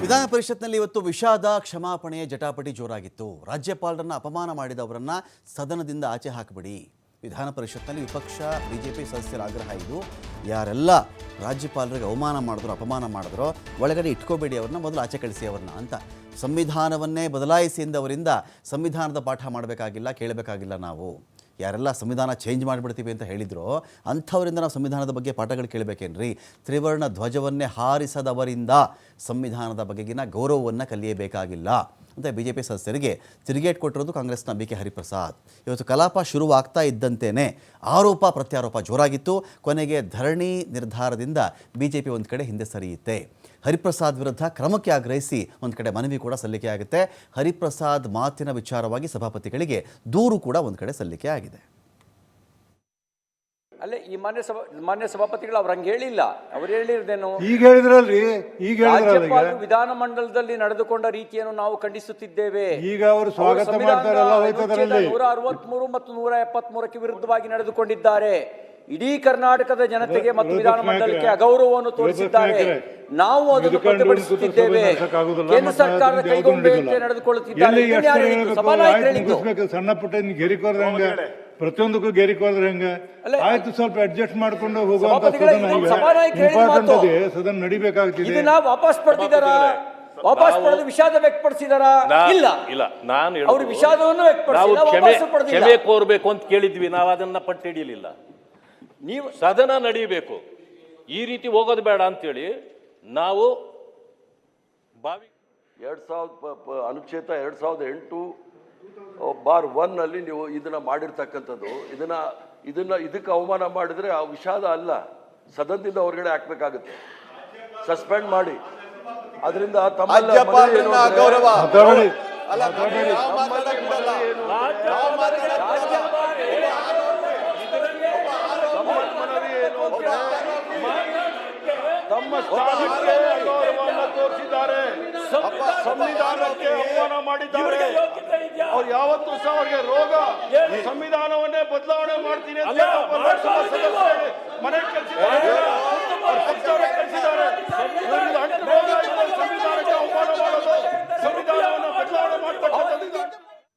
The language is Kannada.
ವಿಧಾನ ಪರಿಷತ್ನಲ್ಲಿ ಇವತ್ತು ವಿಷಾದ ಕ್ಷಮಾಪಣೆಯ ಜಟಾಪಟಿ ಜೋರಾಗಿತ್ತು. ರಾಜ್ಯಪಾಲರನ್ನ ಅಪಮಾನ ಮಾಡಿದವರನ್ನ ಸದನದಿಂದ ಆಚೆ ಹಾಕಬೇಡಿ. ವಿಧಾನ ಪರಿಷತ್ನಲ್ಲಿ ವಿಪಕ್ಷ ಬಿಜೆಪಿ ಸದಸ್ಯರ ಆಗ್ರಹ ಇದು. ಯಾರೆಲ್ಲ ರಾಜ್ಯಪಾಲರಿಗೆ ಅವಮಾನ ಮಾಡಿದ್ರು, ಅಪಮಾನ ಮಾಡಿದ್ರೋ ಒಳಗಡೆ ಇಟ್ಕೋಬೇಡಿ, ಅವ್ರನ್ನ ಮೊದಲು ಆಚೆ ಕಳಿಸಿ ಅವ್ರನ್ನ ಅಂತ. ಸಂವಿಧಾನವನ್ನೇ ಬದಲಾಯಿಸಿ ಎಂದವರಿಂದ ಸಂವಿಧಾನದ ಪಾಠ ಮಾಡಬೇಕಾಗಿಲ್ಲ, ಕೇಳಬೇಕಾಗಿಲ್ಲ. ನಾವು ಯಾರೆಲ್ಲ ಸಂವಿಧಾನ ಚೇಂಜ್ ಮಾಡಿಬಿಡ್ತೀವಿ ಅಂತ ಹೇಳಿದ್ರು ಅಂಥವರಿಂದ ನಾವು ಸಂವಿಧಾನದ ಬಗ್ಗೆ ಪಾಠಗಳು ಕೇಳಬೇಕೇನ್ರಿ? ತ್ರಿವರ್ಣ ಧ್ವಜವನ್ನೇ ಹಾರಿಸದವರಿಂದ ಸಂವಿಧಾನದ ಬಗೆಗಿನ ಗೌರವವನ್ನು ಕಲಿಯಬೇಕಾಗಿಲ್ಲ ಅಂತ ಬಿಜೆಪಿ ಸದಸ್ಯರಿಗೆ ತಿರುಗೇಟ್ ಕೊಟ್ಟಿರೋದು ಕಾಂಗ್ರೆಸ್ನ ಬಿ ಕೆ ಹರಿಪ್ರಸಾದ್. ಇವತ್ತು ಕಲಾಪ ಶುರುವಾಗ್ತಾ ಇದ್ದಂತೆಯೇ ಆರೋಪ ಪ್ರತ್ಯಾರೋಪ ಜೋರಾಗಿತ್ತು. ಕೊನೆಗೆ ಧರಣಿ ನಿರ್ಧಾರದಿಂದ ಬಿಜೆಪಿ ಒಂದು ಕಡೆ ಹಿಂದೆ ಸರಿಯುತ್ತೆ. ಹರಿಪ್ರಸಾದ್ ವಿರುದ್ಧ ಕ್ರಮಕ್ಕೆ ಆಗ್ರಹಿಸಿ ಒಂದು ಕಡೆ ಮನವಿ ಕೂಡ ಸಲ್ಲಿಕೆ ಆಗುತ್ತೆ. ಹರಿಪ್ರಸಾದ್ ಮಾತಿನ ವಿಚಾರವಾಗಿ ಸಭಾಪತಿಗಳಿಗೆ ದೂರು ಕೂಡ ಒಂದು ಕಡೆ ಸಲ್ಲಿಕೆ ಆಗಿದೆ. ಅಲ್ಲೇ ಈ ಮಾನ್ಯ ಸಭಾಪತಿಗಳು ಅವ್ರು ಹಂಗೆ ಹೇಳಿಲ್ಲ. ಅವ್ರು ಹೇಳಿರ್ದೇನು, ಈಗ ಹೇಳಿದ್ರಲ್ರಿ, ಈಗ ರಾಜ್ಯಪಾಲರು ವಿಧಾನ ಮಂಡಲದಲ್ಲಿ ನಡೆದುಕೊಂಡ ರೀತಿಯನ್ನು ನಾವು ಖಂಡಿಸುತ್ತಿದ್ದೇವೆ. ಈಗ ಅವರು ಸ್ವಾಗತ ಮಾಡ್ತಾರಲ್ಲ, 163 ಮತ್ತು 173ಕ್ಕೆ ವಿರುದ್ಧವಾಗಿ ನಡೆದುಕೊಂಡಿದ್ದಾರೆ. ಇಡೀ ಕರ್ನಾಟಕದ ಜನತೆಗೆ ಮತ್ತು ವಿಧಾನ ಮಂಡಲಕ್ಕೆ ಅಗೌರವವನ್ನು ತೋರಿಸಿದ್ದಾರೆ. ನಾವು ಅದನ್ನು ಪ್ರತಿಭಟಿಸುತ್ತಿದ್ದೇವೆ. ಕೇಂದ್ರ ಸರ್ಕಾರದ ಕೈಗೊಂಬೆಯಂತೆ ನಡೆದುಕೊಳ್ಳುತ್ತಿದ್ದಾರೆ. ಸಣ್ಣ ಪುಟ್ಟ ಗೆರಿಕೋರ್ದಂಗ ಪ್ರತಿಯೊಂದಕ್ಕೂ ಗೆರಿಕೋದ್ರೆ ಹೆಂಗ ಆಯ್ತು, ಸ್ವಲ್ಪ ಅಡ್ಜಸ್ಟ್ ಮಾಡ್ಕೊಂಡು ಹೋಗುವಂತ ಇಂಪಾರ್ಟೆಂಟ್ ಅದೇ ಸದನ ನಡಿಬೇಕಾಗ್ತಿದೆ. ಇದನ್ನ ವಾಪಸ್ ಪಡೆದಿದ್ದಾರ, ವಾಪಸ್ ಪಡೆದು ವಿಷಾದ ವ್ಯಕ್ತಪಡಿಸಿದಾರ? ಇಲ್ಲ ಇಲ್ಲ, ನಾನು ಅವರು ವಿಷಾದವನ್ನು ವ್ಯಕ್ತಪಡಿಸಿಲ್ಲ, ಕ್ಷಮೆ ಕೋರ್ಬೇಕು ಅಂತ ಕೇಳಿದ್ವಿ. ನಾವು ಅದನ್ನ ಪಟ್ಟು ಹಿಡಿಯಲಿಲ್ಲ. ನೀವು ಸದನ ನಡೀಬೇಕು, ಈ ರೀತಿ ಹೋಗೋದು ಬೇಡ ಅಂತೇಳಿ ನಾವು ಬಾವಿ 2000 ಅನುಚ್ಛೇದ 2008/1 ನಲ್ಲಿ ನೀವು ಇದನ್ನ ಮಾಡಿರ್ತಕ್ಕಂಥದ್ದು. ಇದಕ್ಕೆ ಅವಮಾನ ಮಾಡಿದ್ರೆ ಆ ವಿಷಾದ ಅಲ್ಲ, ಸದನದಿಂದ ಹೊರಗಡೆ ಹಾಕ್ಬೇಕಾಗುತ್ತೆ, ಸಸ್ಪೆಂಡ್ ಮಾಡಿ. ಅದರಿಂದ ತಮ್ಮ ಸ್ಥಾನಕ್ಕೆ ಅಗೌರವವನ್ನು ತೋರಿಸಿದ್ದಾರೆ, ಸಂವಿಧಾನಕ್ಕೆ ಅವಮಾನ ಮಾಡಿದ್ದಾರೆ. ಅವ್ರು ಯಾವತ್ತೂ ಸಹ ಅವ್ರಿಗೆ ರೋಗ ಸಂವಿಧಾನವನ್ನೇ ಬದಲಾವಣೆ ಮಾಡ್ತೀನಿ ಅಂತ ಮನೆ